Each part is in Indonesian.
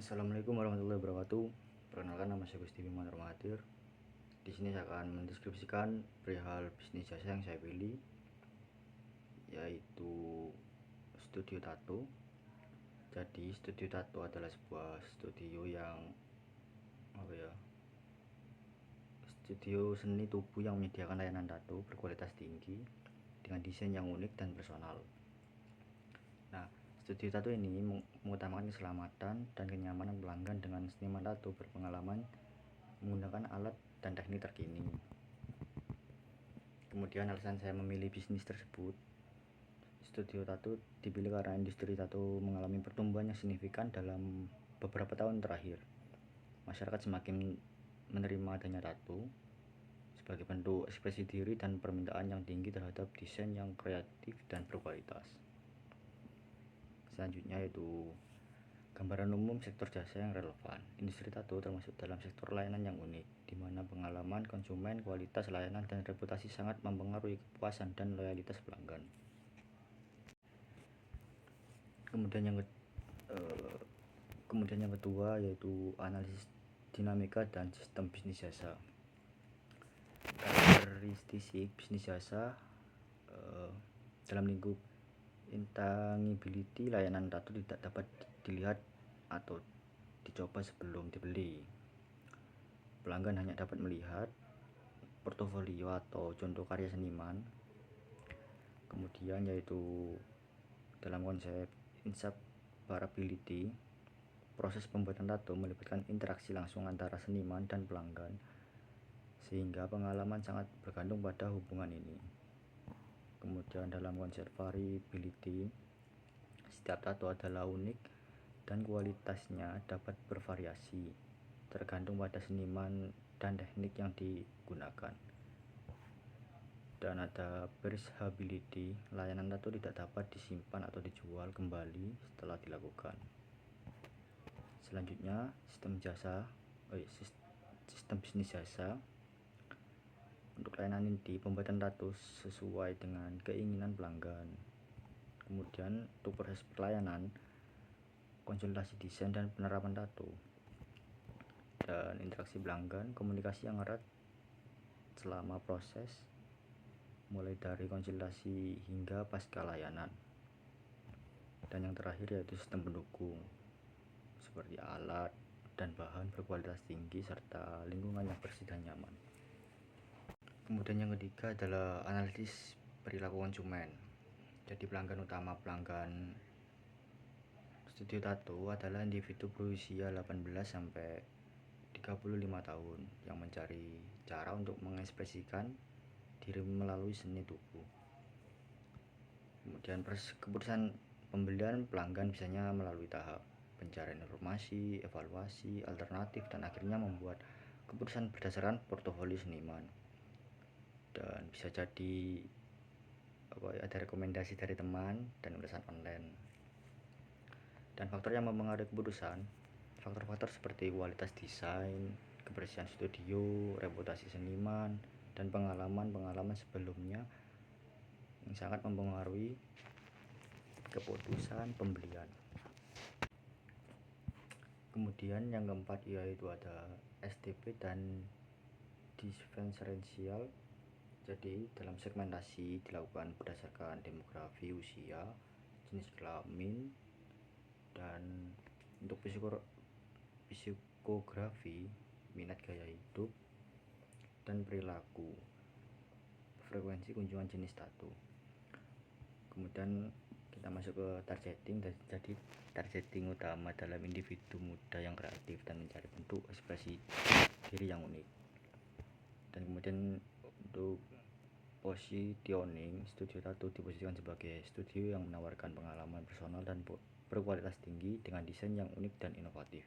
Assalamualaikum warahmatullahi wabarakatuh. Perkenalkan, nama saya Gusti Bima Mahathir. Di sini saya akan mendeskripsikan perihal bisnis jasa yang saya pilih, yaitu studio tato. Jadi studio tato adalah sebuah studio studio seni tubuh yang menyediakan layanan tato berkualitas tinggi dengan desain yang unik dan personal. Nah, studio tato ini mengutamakan keselamatan dan kenyamanan pelanggan dengan seniman tato berpengalaman menggunakan alat dan teknik terkini. Kemudian alasan saya memilih bisnis tersebut, studio tato dipilih karena industri tato mengalami pertumbuhan yang signifikan dalam beberapa tahun terakhir. Masyarakat semakin menerima adanya tato sebagai bentuk ekspresi diri dan permintaan yang tinggi terhadap desain yang kreatif dan berkualitas. Selanjutnya yaitu gambaran umum sektor jasa yang relevan. Industri tato termasuk dalam sektor layanan yang unik, di mana pengalaman konsumen, kualitas layanan, dan reputasi sangat mempengaruhi kepuasan dan loyalitas pelanggan. Kemudian yang kedua yaitu analisis dinamika dan sistem bisnis jasa. Karakteristik bisnis jasa dalam lingkup intangibility, layanan tato tidak dapat dilihat atau dicoba sebelum dibeli. Pelanggan hanya dapat melihat portofolio atau contoh karya seniman. Kemudian yaitu dalam konsep inseparability, proses pembuatan tato melibatkan interaksi langsung antara seniman dan pelanggan, sehingga pengalaman sangat bergantung pada hubungan ini. Kemudian dalam konsep variability, setiap tato adalah unik dan kualitasnya dapat bervariasi tergantung pada seniman dan teknik yang digunakan. Dan ada perishability, layanan tato tidak dapat disimpan atau dijual kembali setelah dilakukan. Selanjutnya sistem bisnis jasa. Untuk layanan inti, pembuatan tato sesuai dengan keinginan pelanggan. Kemudian untuk proses pelayanan, konsultasi desain dan penerapan tato. Dan interaksi pelanggan, komunikasi yang erat selama proses, mulai dari konsultasi hingga pasca layanan. Dan yang terakhir yaitu sistem pendukung, seperti alat dan bahan berkualitas tinggi serta lingkungan yang bersih dan nyaman. Kemudian yang ketiga adalah analisis perilaku konsumen. Jadi pelanggan studio tato adalah individu berusia 18 sampai 35 tahun yang mencari cara untuk mengekspresikan diri melalui seni tubuh. Kemudian keputusan pembelian pelanggan biasanya melalui tahap pencarian informasi, evaluasi, alternatif, dan akhirnya membuat keputusan berdasarkan portofolio seniman. Dan bisa jadi ada rekomendasi dari teman dan ulasan online. Dan faktor yang mempengaruhi keputusan, faktor-faktor seperti kualitas desain, kebersihan studio, reputasi seniman, dan pengalaman sebelumnya yang sangat mempengaruhi keputusan pembelian. Kemudian yang keempat yaitu ada STP dan differential. Jadi dalam segmentasi dilakukan berdasarkan demografi, usia, jenis kelamin, dan untuk psikografi, minat gaya hidup, dan perilaku, frekuensi kunjungan jenis tato. Kemudian kita masuk ke targeting. Jadi targeting utama dalam individu muda yang kreatif dan mencari bentuk ekspresi diri yang unik. Dan kemudian untuk positioning, studio tato diposisikan sebagai studio yang menawarkan pengalaman personal dan berkualitas tinggi dengan desain yang unik dan inovatif.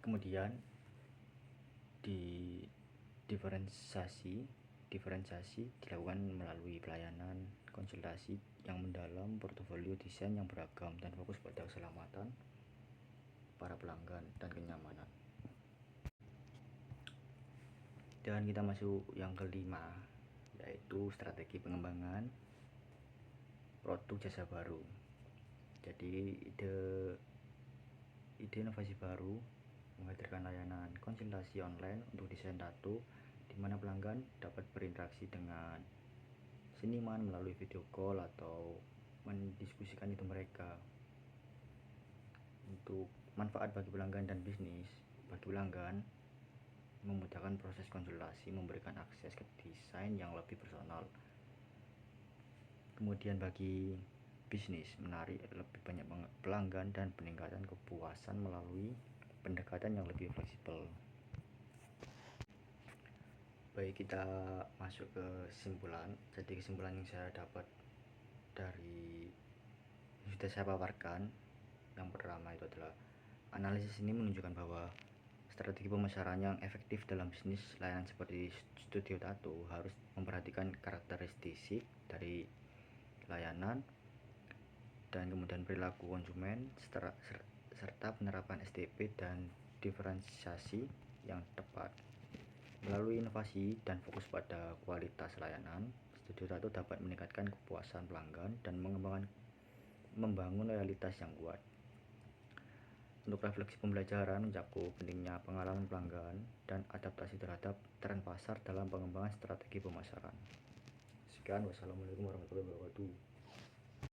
Kemudian diferensiasi dilakukan melalui pelayanan konsultasi yang mendalam, portofolio desain yang beragam, dan fokus pada keselamatan para pelanggan dan kenyamanan. Dan kita masuk yang kelima, yaitu strategi pengembangan produk jasa baru. Jadi ide ide inovasi baru menghadirkan layanan konsultasi online untuk desain tato, di mana pelanggan dapat berinteraksi dengan seniman melalui video call atau mendiskusikan itu mereka. Untuk manfaat bagi pelanggan dan bisnis, bagi pelanggan memudahkan proses konsultasi, memberikan akses ke desain yang lebih personal. Kemudian bagi bisnis, menarik lebih banyak pelanggan dan peningkatan kepuasan melalui pendekatan yang lebih fleksibel. Baik, kita masuk ke kesimpulan. Jadi kesimpulan yang saya dapat dari yang sudah saya paparkan, yang pertama itu adalah analisis ini menunjukkan bahwa strategi pemasaran yang efektif dalam bisnis layanan seperti studio tato harus memperhatikan karakteristik dari layanan dan kemudian perilaku konsumen serta penerapan STP dan diferensiasi yang tepat. Melalui inovasi dan fokus pada kualitas layanan, studio tato dapat meningkatkan kepuasan pelanggan dan membangun loyalitas yang kuat. Untuk refleksi pembelajaran mencakup pentingnya pengalaman pelanggan dan adaptasi terhadap tren pasar dalam pengembangan strategi pemasaran. Sekian, wassalamualaikum warahmatullahi wabarakatuh.